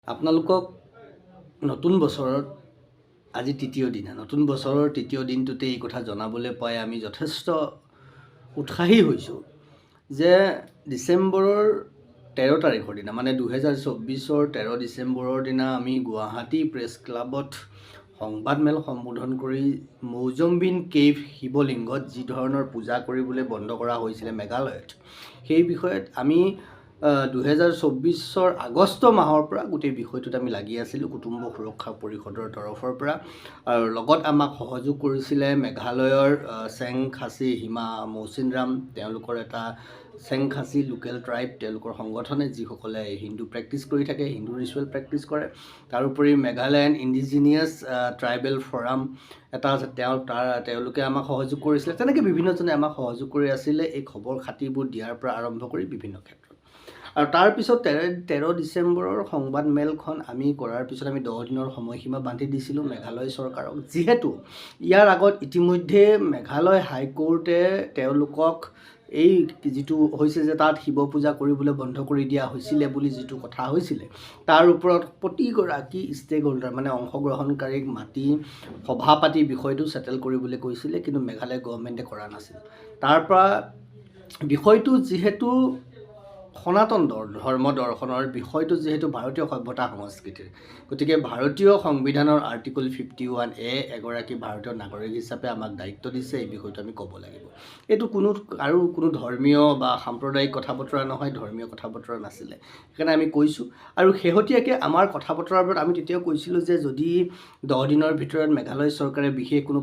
আপোনালোকক নতুন বছৰত আজি তৃতীয় দিন নতুন বছৰৰ তৃতীয় দিনটোতে এই কথা জনাবলৈ পাই আমি যথেষ্ট উৎসাহী হৈছোঁ যে ডিচেম্বৰৰ 13 তাৰিখৰ দিনা মানে 2024 13 ডিচেম্বৰৰ দিনা আমি গুৱাহাটী প্ৰেছ ক্লাবত সংবাদমেল সম্বোধন কৰি মৌজম্বিন কেভ শিৱলিংগত যি ধৰণৰ পূজা কৰিবলৈ বন্ধ কৰা হৈছিলে মেঘালয়ত সেই বিষয়ত আমি 2024 আগষ্ট মাহৰ পৰা গোটেই বিষয়টোত আমি লাগি আছিলোঁ কুটুম্ব সুৰক্ষা পৰিষদৰ তৰফৰ পৰা আৰু লগত আমাক সহযোগ কৰিছিলে মেঘালয়ৰ চেং খাচী হিমা মৌচিনৰাম তেওঁলোকৰ এটা চেং খাচী লোকেল ট্ৰাইব তেওঁলোকৰ সংগঠনে যিসকলে হিন্দু প্ৰেক্টিছ কৰি থাকে হিন্দু ৰিচুৱেল প্ৰেক্টিছ কৰে তাৰোপৰি মেঘালয়ান ইণ্ডিজিনিয়াছ ট্ৰাইবেল ফৰাম এটা আছে তেওঁলোকে আমাক সহযোগ কৰিছিলে তেনেকৈ বিভিন্নজনে আমাক সহযোগ কৰি আছিলে এই খবৰ খাতিবোৰ দিয়াৰ পৰা আৰম্ভ কৰি বিভিন্ন ক্ষেত্ৰত আৰু তাৰপিছত 13 ডিচেম্বৰৰ সংবাদমেলখন আমি কৰাৰ পিছত আমি 10 দিনৰ সময়সীমা বান্ধি দিছিলোঁ মেঘালয় চৰকাৰক যিহেতু ইয়াৰ আগত ইতিমধ্যে মেঘালয় হাইকোৰ্টে তেওঁলোকক এই যিটো হৈছে যে তাত শিৱ পূজা কৰিবলৈ বন্ধ কৰি দিয়া হৈছিলে বুলি যিটো কথা হৈছিলে তাৰ ওপৰত প্ৰতিগৰাকী ষ্টেক হোল্ডাৰ মানে অংশগ্ৰহণকাৰীক মাতি সভা পাতি বিষয়টো সেটেল কৰিবলৈ কৈছিলে কিন্তু মেঘালয় গভৰ্ণমেণ্টে কৰা নাছিল তাৰ পৰা বিষয়টো যিহেতু সনাতন ধৰ্ম দৰ্শনৰ বিষয়টো যিহেতু ভাৰতীয় সভ্যতা সংস্কৃতিৰ গতিকে ভাৰতীয় সংবিধানৰ আৰ্টিকল 51A এগৰাকী ভাৰতীয় নাগৰিক হিচাপে আমাক দায়িত্ব দিছে এই বিষয়টো আমি ক'ব লাগিব এইটো কোনো ধৰ্মীয় বা সাম্প্ৰদায়িক কথা বতৰা নহয় ধৰ্মীয় কথা বতৰা নাছিলে সেইকাৰণে আমি কৈছোঁ আৰু শেহতীয়াকৈ আমাৰ কথা বতৰাৰ ওপৰত আমি তেতিয়াও কৈছিলোঁ যে যদি 10 দিনৰ ভিতৰত মেঘালয় চৰকাৰে বিশেষ কোনো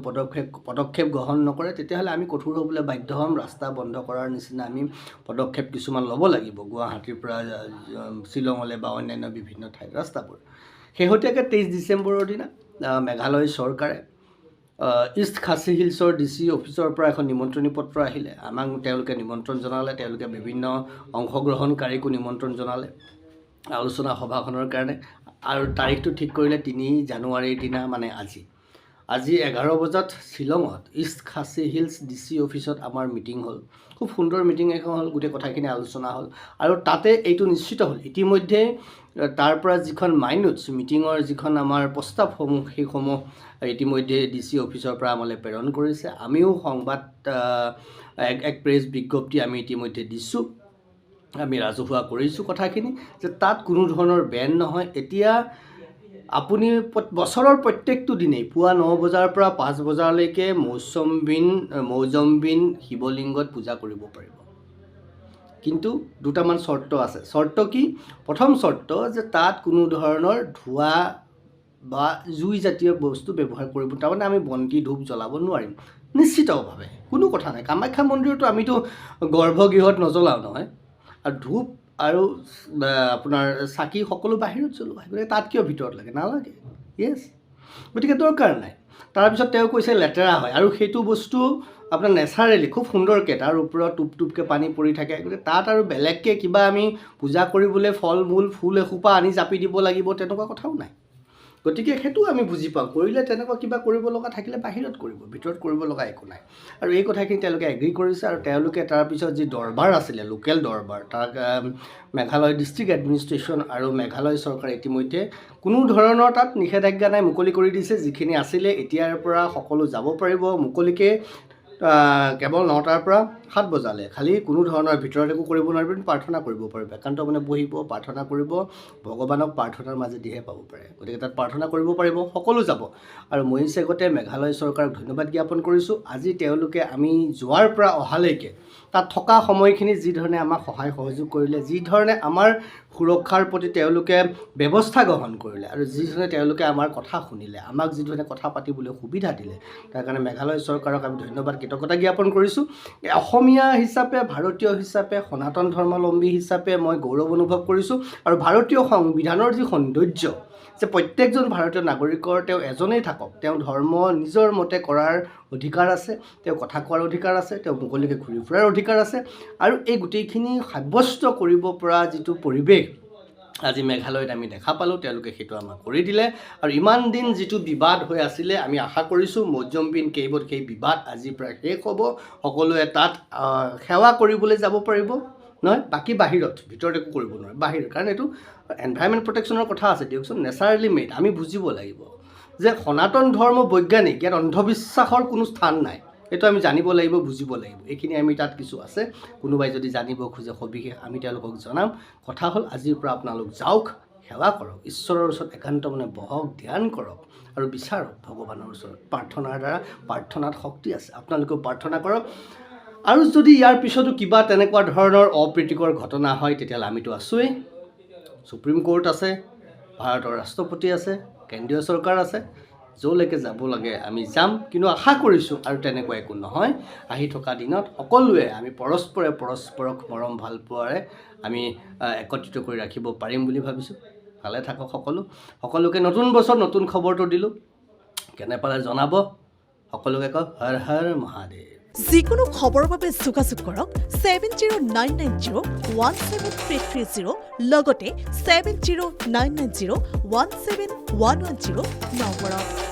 পদক্ষেপ গ্ৰহণ নকৰে তেতিয়াহ'লে আমি কঠোৰ হ'বলৈ বাধ্য হ'ম ৰাস্তা বন্ধ কৰাৰ নিচিনা আমি পদক্ষেপ কিছুমান ল'ব লাগিব গুৱাহাটীৰ পৰা শ্বিলঙলৈ বা অন্যান্য বিভিন্ন ঠাইত ৰাস্তাবোৰ শেহতীয়াকৈ 23 ডিচেম্বৰৰ দিনা মেঘালয় চৰকাৰে ইষ্ট খাচী হিলছৰ DC অফিচৰ পৰা এখন নিমন্ত্ৰণী পত্ৰ আহিলে আমাক তেওঁলোকে নিমন্ত্ৰণ জনালে তেওঁলোকে বিভিন্ন অংশগ্ৰহণকাৰীকো নিমন্ত্ৰণ জনালে আলোচনা সভাখনৰ কাৰণে আৰু তাৰিখটো ঠিক কৰিলে 3 জানুৱাৰীৰ দিনা মানে আজি 11 বজাত শ্বিলঙত ইষ্ট খাচী হিলছ DC অফিচত আমাৰ মিটিং হ'ল খুব সুন্দৰ মিটিং এখন হ'ল গোটেই কথাখিনি আলোচনা হ'ল আৰু তাতে এইটো নিশ্চিত হ'ল ইতিমধ্যে তাৰ পৰা যিখন মাইনোটছ মিটিঙৰ যিখন আমাৰ প্ৰস্তাৱসমূহ সেইসমূহ ইতিমধ্যে DC অফিচৰ পৰা আমালৈ প্ৰেৰণ কৰিছে আমিও সংবাদ এক প্ৰেছ বিজ্ঞপ্তি আমি ইতিমধ্যে দিছোঁ আমি ৰাজহুৱা কৰিছোঁ কথাখিনি যে তাত কোনো ধৰণৰ বেন নহয় এতিয়া আপুনি বছৰৰ প্ৰত্যেকটো দিনেই পুৱা 9 বজাৰ পৰা 5 বজালৈকে মৌজম্বিন শিৱলিংগত পূজা কৰিব পাৰিব কিন্তু দুটামান চৰ্ত আছে চৰ্ত কি প্ৰথম চৰ্ত যে তাত কোনো ধৰণৰ ধোঁৱা বা জুই জাতীয় বস্তু ব্যৱহাৰ কৰিব তাৰমানে আমি বন্তি ধূপ জ্বলাব নোৱাৰিম নিশ্চিতভাৱে কোনো কথা নাই কামাখ্যা মন্দিৰতো আমিতো গৰ্ভগৃহত নজ্বলাওঁ নহয় আৰু ধূপ আৰু আপোনাৰ চাকি সকলো বাহিৰত জ্বলোৱা গতিকে তাত কিয় ভিতৰত লাগে নালাগে য়েছ গতিকে দৰকাৰ নাই তাৰপিছত তেওঁ কৈছে লেতেৰা হয় আৰু সেইটো বস্তু আপোনাৰ নেচাৰেলি খুব সুন্দৰকৈ তাৰ ওপৰত টুপটুপকৈ পানী পৰি থাকে গতিকে তাত আৰু বেলেগকৈ কিবা আমি পূজা কৰিবলৈ ফল মূল ফুল এসোপা আনি জাপি দিব লাগিব তেনেকুৱা কথাও নাই গতিকে সেইটো আমি বুজি পাওঁ কৰিলে তেনেকুৱা কিবা কৰিব লগা থাকিলে বাহিৰত কৰিব ভিতৰত কৰিব লগা একো নাই আৰু এই কথাখিনি তেওঁলোকে এগ্ৰী কৰিছে আৰু তেওঁলোকে তাৰপিছত যি দৰবাৰ আছিলে লোকেল দৰবাৰ তাক মেঘালয় ডিষ্ট্ৰিক্ট এডমিনিষ্ট্ৰেশ্যন আৰু মেঘালয় চৰকাৰ ইতিমধ্যে কোনো ধৰণৰ তাত নিষেধাজ্ঞা নাই মুকলি কৰি দিছে যিখিনি আছিলে এতিয়াৰ পৰা সকলো যাব পাৰিব মুকলিকৈ কেৱল 9টাৰ পৰা 7 বজালৈ খালি কোনো ধৰণৰ ভিতৰত একো কৰিব নোৱাৰিব প্ৰাৰ্থনা কৰিব পাৰিব একান্ত মানে বহিব প্ৰাৰ্থনা কৰিব ভগৱানক প্ৰাৰ্থনাৰ মাজেদিহে পাব পাৰে গতিকে তাত প্ৰাৰ্থনা কৰিব পাৰিব সকলো যাব আৰু মই চেগতে মেঘালয় চৰকাৰক ধন্যবাদ জ্ঞাপন কৰিছোঁ আজি তেওঁলোকে আমি যোৱাৰ পৰা অহালৈকে তাত থকা সময়খিনি যি ধৰণে আমাক সহায় সহযোগ কৰিলে যি ধৰণে আমাৰ সুৰক্ষাৰ প্ৰতি তেওঁলোকে ব্যৱস্থা গ্ৰহণ কৰিলে আৰু যি ধৰণে তেওঁলোকে আমাৰ কথা শুনিলে আমাক যি ধৰণে কথা পাতিবলৈ সুবিধা দিলে তাৰ কাৰণে মেঘালয় চৰকাৰক আমি ধন্যবাদ কৃতজ্ঞতা জ্ঞাপন কৰিছোঁ অসমীয়া হিচাপে ভাৰতীয় হিচাপে সনাতন ধৰ্মাৱলম্বী হিচাপে মই গৌৰৱ অনুভৱ কৰিছোঁ আৰু ভাৰতীয় সংবিধানৰ যি সৌন্দৰ্য যে প্ৰত্যেকজন ভাৰতীয় নাগৰিকৰ তেওঁ এজনেই থাকক তেওঁ ধৰ্ম নিজৰ মতে কৰাৰ অধিকাৰ আছে তেওঁ কথা কোৱাৰ অধিকাৰ আছে তেওঁ মুকলিকৈ ঘূৰি ফুৰাৰ অধিকাৰ আছে আৰু এই গোটেইখিনি সাব্যস্ত কৰিব পৰা যিটো পৰিৱেশ আজি মেঘালয়ত আমি দেখা পালোঁ তেওঁলোকে সেইটো আমাক কৰি দিলে আৰু ইমান দিন যিটো বিবাদ হৈ আছিলে আমি আশা কৰিছোঁ মৌজম্বিন কেইবত সেই বিবাদ আজি প্ৰায় শেষ হ'ব সকলোৱে তাত সেৱা কৰিবলৈ যাব পাৰিব নহয় বাকী বাহিৰত ভিতৰত একো কৰিব নোৱাৰে বাহিৰ কাৰণ এইটো এনভাইৰনমেণ্ট প্ৰটেকশ্যনৰ কথা আছে দিয়কচোন নেচাৰেলি মেড আমি বুজিব লাগিব যে সনাতন ধৰ্ম বৈজ্ঞানিক ইয়াত অন্ধবিশ্বাসৰ কোনো স্থান নাই এইটো আমি জানিব লাগিব বুজিব লাগিব এইখিনি আমি তাত কিছু আছে কোনোবাই যদি জানিব খোজে সবিশেষ আমি তেওঁলোকক জনাম কথা হ'ল আজিৰ পৰা আপোনালোক যাওক সেৱা কৰক ঈশ্বৰৰ ওচৰত একান্ত মনে বহক ধ্যান কৰক আৰু বিচাৰক ভগৱানৰ ওচৰত প্ৰাৰ্থনাৰ দ্বাৰা প্ৰাৰ্থনাত শক্তি আছে আপোনালোকেও প্ৰাৰ্থনা কৰক আৰু যদি ইয়াৰ পিছতো কিবা তেনেকুৱা ধৰণৰ অপ্ৰীতিকৰ ঘটনা হয় তেতিয়াহ'লে আমিতো আছোৱেই সুপ্ৰিম কোৰ্ট আছে ভাৰতৰ ৰাষ্ট্ৰপতি আছে কেন্দ্ৰীয় চৰকাৰ আছে য'লৈকে যাব লাগে আমি যাম কিন্তু আশা কৰিছোঁ আৰু তেনেকুৱা একো নহয় আহি থকা দিনত সকলোৱে আমি পৰস্পৰে পৰস্পৰক মৰম ভাল পোৱাৰে আমি একত্ৰিত কৰি ৰাখিব পাৰিম বুলি ভাবিছোঁ ভালে থাকক সকলোকে নতুন বছৰ নতুন খবৰটো দিলোঁ কেনে পালে জনাব সকলোকে কওক হৰ হৰ মহাদেৱ যিকোনো খবৰৰ বাবে যোগাযোগ কৰক 7099017330 লগতে 7099017110 নম্বৰত